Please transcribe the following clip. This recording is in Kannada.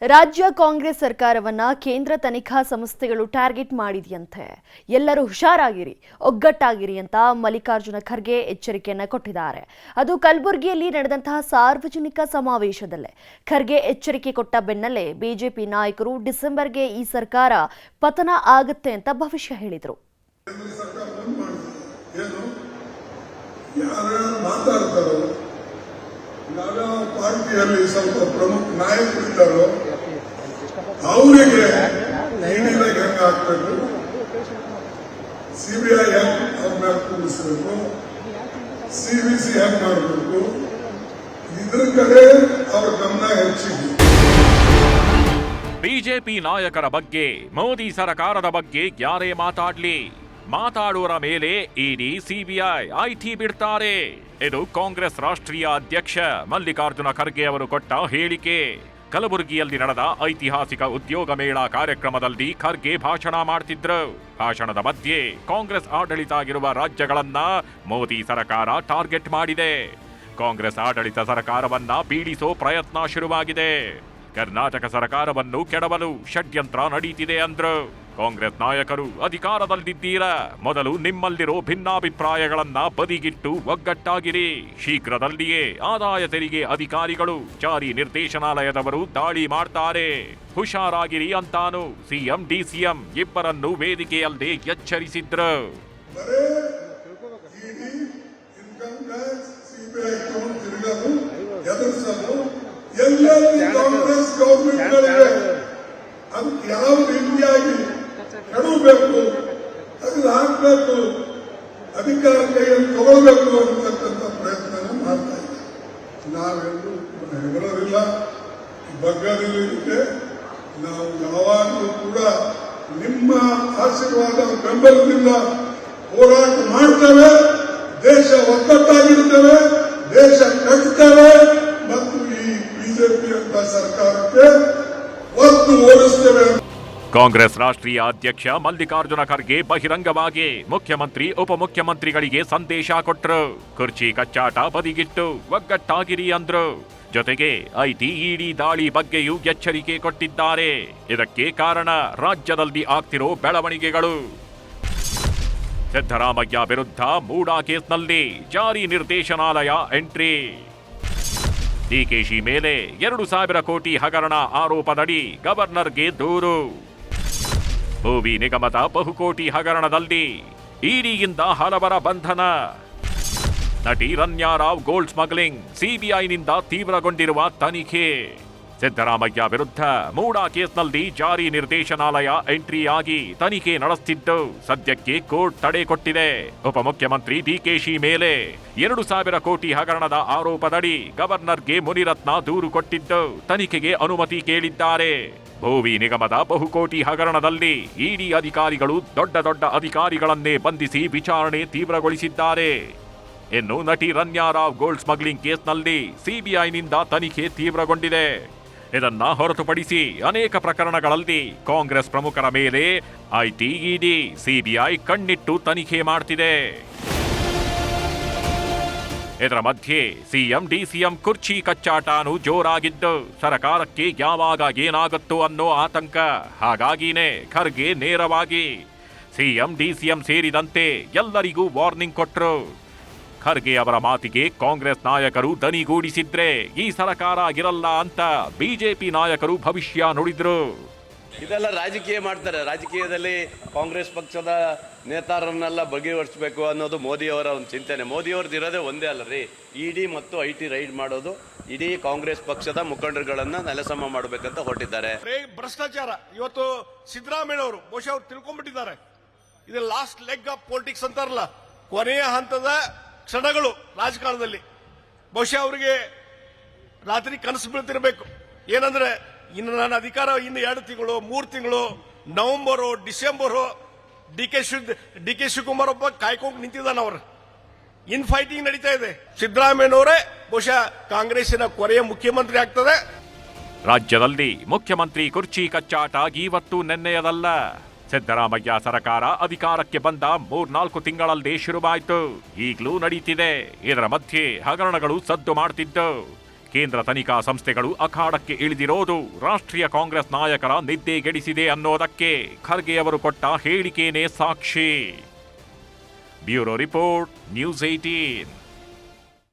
ರಾಜ್ಯ ಕಾಂಗ್ರೆಸ್ ಸರ್ಕಾರವನ್ನ ಕೇಂದ್ರ ತನಿಖಾ ಸಂಸ್ಥೆಗಳು ಟಾರ್ಗೆಟ್ ಮಾಡಿದೆಯಂತೆ. ಎಲ್ಲರೂ ಹುಷಾರಾಗಿರಿ, ಒಗ್ಗಟ್ಟಾಗಿರಿ ಅಂತ ಮಲ್ಲಿಕಾರ್ಜುನ ಖರ್ಗೆ ಎಚ್ಚರಿಕೆಯನ್ನ ಕೊಟ್ಟಿದ್ದಾರೆ. ಅದು ಕಲಬುರಗಿಯಲ್ಲಿ ನಡೆದಂತಹ ಸಾರ್ವಜನಿಕ ಸಮಾವೇಶದಲ್ಲೇ. ಖರ್ಗೆ ಎಚ್ಚರಿಕೆ ಕೊಟ್ಟ ಬೆನ್ನಲ್ಲೇ ಬಿಜೆಪಿ ನಾಯಕರು ಡಿಸೆಂಬರ್ಗೆ ಈ ಸರ್ಕಾರ ಪತನ ಆಗುತ್ತೆ ಅಂತ ಭವಿಷ್ಯ ಹೇಳಿದರು. ಯಾವ ಪಾರ್ಟಿಯಲ್ಲಿ ಸ್ವಲ್ಪ ಪ್ರಮುಖ ನಾಯಕರಿದ್ದಾರೋ ಅವರಿಗೆ ಹೆಂಗ್ ಹಾಕ್ಬೇಕು, ಸಿಬಿಐ ಹೆಂಗ್ ಅವ್ರ ಮೇಲೆ ಕೂಡಿಸ್ಬೇಕು, ಸಿಬಿಸಿ ಹೆಂಗ್ ಮಾಡಬೇಕು, ಇದ್ರ ಕಡೆ ಅವ್ರ ಗಮನ ಹೆಚ್ಚಿದೆ. ಬಿಜೆಪಿ ನಾಯಕರ ಬಗ್ಗೆ, ಮೋದಿ ಸರ್ಕಾರದ ಬಗ್ಗೆ ಯಾರೇ ಮಾತಾಡುವರ ಮೇಲೆ ಇಡಿ, ಸಿಬಿಐ, ಐಟಿ ಬಿಡ್ತಾರೆ. ಇದು ಕಾಂಗ್ರೆಸ್ ರಾಷ್ಟ್ರೀಯ ಅಧ್ಯಕ್ಷ ಮಲ್ಲಿಕಾರ್ಜುನ ಖರ್ಗೆ ಅವರು ಕೊಟ್ಟ ಹೇಳಿಕೆ. ಕಲಬುರಗಿಯಲ್ಲಿ ನಡೆದ ಐತಿಹಾಸಿಕ ಉದ್ಯೋಗ ಮೇಳ ಕಾರ್ಯಕ್ರಮದಲ್ಲಿ ಖರ್ಗೆ ಭಾಷಣ ಮಾಡ್ತಿದ್ರು. ಭಾಷಣದ ಮಧ್ಯೆ ಕಾಂಗ್ರೆಸ್ ಆಡಳಿತ ಆಗಿರುವ ರಾಜ್ಯಗಳನ್ನ ಮೋದಿ ಸರ್ಕಾರ ಟಾರ್ಗೆಟ್ ಮಾಡಿದೆ. ಕಾಂಗ್ರೆಸ್ ಆಡಳಿತ ಸರ್ಕಾರವನ್ನ ಬೀಳಿಸೋ ಪ್ರಯತ್ನ ಶುರುವಾಗಿದೆ. ಕರ್ನಾಟಕ ಸರ್ಕಾರವನ್ನು ಕೆಡವಲು ಷಡ್ಯಂತ್ರ ನಡೀತಿದೆ ಅಂದ್ರು. ಕಾಂಗ್ರೆಸ್ ನಾಯಕರು ಅಧಿಕಾರದಲ್ಲಿದ್ದೀರಾ, ಮೊದಲು ನಿಮ್ಮಲ್ಲಿರೋ ಭಿನ್ನಾಭಿಪ್ರಾಯಗಳನ್ನ ಬದಿಗಿಟ್ಟು ಒಗ್ಗಟ್ಟಾಗಿರಿ. ಶೀಘ್ರದಲ್ಲಿಯೇ ಆದಾಯ ತೆರಿಗೆ ಅಧಿಕಾರಿಗಳು, ಜಾರಿ ನಿರ್ದೇಶನಾಲಯದವರು ದಾಳಿ ಮಾಡ್ತಾರೆ, ಹುಷಾರಾಗಿರಿ ಅಂತಾನು ಸಿಎಂ ಡಿಸಿಎಂ ಇಬ್ಬರನ್ನು ವೇದಿಕೆಯಲ್ಲೇ ಎಚ್ಚರಿಸಿದ್ರು. ಎಲ್ಲೆಲ್ಲಿ ಕಾಂಗ್ರೆಸ್ ಗೌರ್ಮೆಂಟ್ಗಳಿವೆ ಅದಕ್ಕೆ ಯಾವ ರೀತಿಯಾಗಿ ಕೆಡಬೇಕು, ಅದನ್ನು ಹಾಕಬೇಕು, ಅಧಿಕಾರ ಕೈಯಲ್ಲಿ ತಗೊಳ್ಬೇಕು ಅಂತಕ್ಕಂಥ ಪ್ರಯತ್ನ ಮಾಡ್ತಾ ಇದ್ದಾರೆ. ನಾವೆಲ್ಲೂ ಹೆದರೋದಿಲ್ಲ, ಬಗ್ಗದಿಲ್ಲದೆ ನಾವು ಯಾವಾಗಲೂ ಕೂಡ ನಿಮ್ಮ ಆಶೀರ್ವಾದ ಬೆಂಬಲದಿಂದ ಹೋರಾಟ ಮಾಡ್ತೇವೆ. ದೇಶ ಒಗ್ಗಟ್ಟಾಗಿರ್ತೇವೆ, ದೇಶ ಕಟ್ತೇವೆ ಮತ್ತು ಈ ಬಿಜೆಪಿ ಅಂತ ಸರ್ಕಾರಕ್ಕೆ ಒತ್ತು ಓಡಿಸ್ತೇವೆ. ಕಾಂಗ್ರೆಸ್ ರಾಷ್ಟ್ರೀಯ ಅಧ್ಯಕ್ಷ ಮಲ್ಲಿಕಾರ್ಜುನ ಖರ್ಗೆ ಬಹಿರಂಗವಾಗಿ ಮುಖ್ಯಮಂತ್ರಿ ಉಪಮುಖ್ಯಮಂತ್ರಿಗಳಿಗೆ ಸಂದೇಶ ಕೊಟ್ರು. ಕುರ್ಚಿ ಕಚ್ಚಾಟ ಬದಿಗಿಟ್ಟು ಒಗ್ಗಟ್ಟಾಗಿರಿ ಅಂದ್ರು. ಜೊತೆಗೆ ಐಟಿ, ಇಡಿ ದಾಳಿ ಬಗ್ಗೆಯೂ ಎಚ್ಚರಿಕೆ ಕೊಟ್ಟಿದ್ದಾರೆ. ಇದಕ್ಕೆ ಕಾರಣ ರಾಜ್ಯದಲ್ಲಿ ಆಗ್ತಿರೋ ಬೆಳವಣಿಗೆಗಳು. ಸಿದ್ದರಾಮಯ್ಯ ವಿರುದ್ಧ ಮೂಡಾ ಕೇಸ್ನಲ್ಲಿ ಜಾರಿ ನಿರ್ದೇಶನಾಲಯ ಎಂಟ್ರಿ. ಡಿಕೆಶಿ ಮೇಲೆ 2,000 ಕೋಟಿ ಹಗರಣ ಆರೋಪದಡಿ ಗವರ್ನರ್ಗೆ ದೂರು. ಭೂವಿ ನಿಗಮದ ಬಹುಕೋಟಿ ಹಗರಣದಲ್ಲಿ ಇಡಿಯಿಂದ ಹಲವರ ಬಂಧನ. ನಟಿ ರನ್ಯಾ ರಾವ್ ಗೋಲ್ಡ್ ಸ್ಮಗ್ಲಿಂಗ್, ಸಿಬಿಐನಿಂದ ತೀವ್ರಗೊಂಡಿರುವ ತನಿಖೆ. ಸಿದ್ದರಾಮಯ್ಯ ವಿರುದ್ಧ ಮೂಡಾ ಕೇಸ್ನಲ್ಲಿ ಜಾರಿ ನಿರ್ದೇಶನಾಲಯ ಎಂಟ್ರಿ ಆಗಿ ತನಿಖೆ ನಡೆಸುತ್ತಿದ್ದು ಸದ್ಯಕ್ಕೆ ಕೋರ್ಟ್ ತಡೆ ಕೊಟ್ಟಿದೆ. ಉಪಮುಖ್ಯಮಂತ್ರಿ ಡಿಕೆಶಿ ಮೇಲೆ 2,000 ಕೋಟಿ ಹಗರಣದ ಆರೋಪದಡಿ ಗವರ್ನರ್ಗೆ ಮುನಿರತ್ನ ದೂರು ಕೊಟ್ಟಿದ್ದು ತನಿಖೆಗೆ ಅನುಮತಿ ಕೇಳಿದ್ದಾರೆ. ಭೂವಿ ನಿಗಮದ ಬಹುಕೋಟಿ ಹಗರಣದಲ್ಲಿ ಇಡಿ ಅಧಿಕಾರಿಗಳು ದೊಡ್ಡ ಅಧಿಕಾರಿಗಳನ್ನೇ ಬಂಧಿಸಿ ವಿಚಾರಣೆ ತೀವ್ರಗೊಳಿಸಿದ್ದಾರೆ. ಇನ್ನು ನಟಿ ರನ್ಯಾ ರಾವ್ ಗೋಲ್ಡ್ ಸ್ಮಗ್ಲಿಂಗ್ ಕೇಸ್ನಲ್ಲಿ ಸಿಬಿಐನಿಂದ ತನಿಖೆ ತೀವ್ರಗೊಂಡಿದೆ. ಇದನ್ನ ಹೊರತುಪಡಿಸಿ ಅನೇಕ ಪ್ರಕರಣಗಳಲ್ಲಿ ಕಾಂಗ್ರೆಸ್ ಪ್ರಮುಖರ ಮೇಲೆ ಐಟಿ, ಇಡಿ, ಸಿಬಿಐ ಕಣ್ಣಿಟ್ಟು ತನಿಖೆ ಮಾಡ್ತಿದೆ. ಇದರ ಮಧ್ಯೆ ಸಿಎಂ ಡಿಸಿಎಂ ಕುರ್ಚಿ ಕಚ್ಚಾಟನೂ ಜೋರಾಗಿದ್ದು ಸರ್ಕಾರಕ್ಕೆ ಯಾವಾಗ ಏನಾಗುತ್ತೋ ಅನ್ನೋ ಆತಂಕ. ಹಾಗಾಗಿನೇ ಖರ್ಗೆ ನೇರವಾಗಿ ಸಿಎಂ ಡಿಸಿಎಂ ಸೇರಿದಂತೆ ಎಲ್ಲರಿಗೂ ವಾರ್ನಿಂಗ್ ಕೊಟ್ರು. ಖರ್ಗೆ ಅವರ ಮಾತಿಗೆ ಕಾಂಗ್ರೆಸ್ ನಾಯಕರು ದನಿಗೂಡಿಸಿದ್ರೆ ಈ ಸರ್ಕಾರ ಇರಲ್ಲ ಅಂತ ಬಿಜೆಪಿ ನಾಯಕರು ಭವಿಷ್ಯ ನುಡಿದ್ರು. ಇದೆಲ್ಲ ರಾಜಕೀಯ ಮಾಡ್ತಾರೆ. ರಾಜಕೀಯದಲ್ಲಿ ಕಾಂಗ್ರೆಸ್ ಪಕ್ಷದ ನೇತಾರರನ್ನೆಲ್ಲ ಬಗೆಹರಿಸಬೇಕು ಅನ್ನೋದು ಮೋದಿಯವರ ಒಂದು ಚಿಂತನೆ. ಮೋದಿಯವ್ರದ್ದು ಇರೋದೇ ಒಂದೇ ಅಲ್ಲ ರೀ, ಇಡಿ ಮತ್ತು ಐಟಿ ರೈಡ್ ಮಾಡೋದು. ಇಡೀ ಕಾಂಗ್ರೆಸ್ ಪಕ್ಷದ ಮುಖಂಡರುಗಳನ್ನ ನೆಲಸಮ ಮಾಡಬೇಕಂತ ಹೊರಟಿದ್ದಾರೆ. ಭ್ರಷ್ಟಾಚಾರ ಇವತ್ತು ಸಿದ್ದರಾಮಯ್ಯ ಅವರು ಬಹುಶಃ ಅವ್ರು ತಿಳ್ಕೊಂಡ್ಬಿಟ್ಟಿದ್ದಾರೆ. ಇದು ಲಾಸ್ಟ್ ಲೆಗ್ ಆಫ್ ಪೊಲಿಟಿಕ್ಸ್ ಅಂತಾರಲ್ಲ, ಕೊನೆಯ ಹಂತದ ಕ್ಷಣಗಳು ರಾಜಕಾರಣದಲ್ಲಿ. ಬಹುಶಃ ಅವರಿಗೆ ರಾತ್ರಿ ಕನಸು ಬೀಳ್ತಿರ್ಬೇಕು. ಏನಂದ್ರೆ ಇನ್ನು ನನ್ನ ಅಧಿಕಾರ ಇನ್ನು 2 ತಿಂಗಳು 3 ತಿಂಗಳು, ನವೆಂಬರು ಡಿಸೆಂಬರು, ಡಿ ಕೆ ಶಿವಕುಮಾರ್ ಒಬ್ಬ ಕಾಯ್ಕೊಂಡು ನಿಂತಿದ್ದಾನ. ಅವರು ಇನ್ ಫೈಟಿಂಗ್ ನಡೀತಾ ಇದೆ. ಸಿದ್ದರಾಮಯ್ಯನವರೇ ಬಹುಶಃ ಕಾಂಗ್ರೆಸ್ಸಿನ ಕೊನೆಯ ಮುಖ್ಯಮಂತ್ರಿ ಆಗ್ತದೆ. ರಾಜ್ಯದಲ್ಲಿ ಮುಖ್ಯಮಂತ್ರಿ ಕುರ್ಚಿ ಕಚ್ಚಾಟ ಇವತ್ತು ನೆನ್ನೆಯದಲ್ಲ. ಸಿದ್ದರಾಮಯ್ಯ ಸರ್ಕಾರ ಅಧಿಕಾರಕ್ಕೆ ಬಂದ 3-4 ತಿಂಗಳಲ್ಲೇ ಶುರುವಾಯಿತು, ಈಗಲೂ ನಡೀತಿದೆ. ಇದರ ಮಧ್ಯೆ ಹಗರಣಗಳು ಸದ್ದು ಮಾಡ್ತಿದ್ದು ಕೇಂದ್ರ ತನಿಖಾ ಸಂಸ್ಥೆಗಳು ಅಖಾಡಕ್ಕೆ ಇಳಿದಿರೋದು ರಾಷ್ಟ್ರೀಯ ಕಾಂಗ್ರೆಸ್ ನಾಯಕರ ನಿದ್ದೆಗೆಡಿಸಿದೆ ಅನ್ನೋದಕ್ಕೆ ಖರ್ಗೆ ಅವರು ಕೊಟ್ಟ ಹೇಳಿಕೆನೇ ಸಾಕ್ಷಿ. Bureau report, news 18.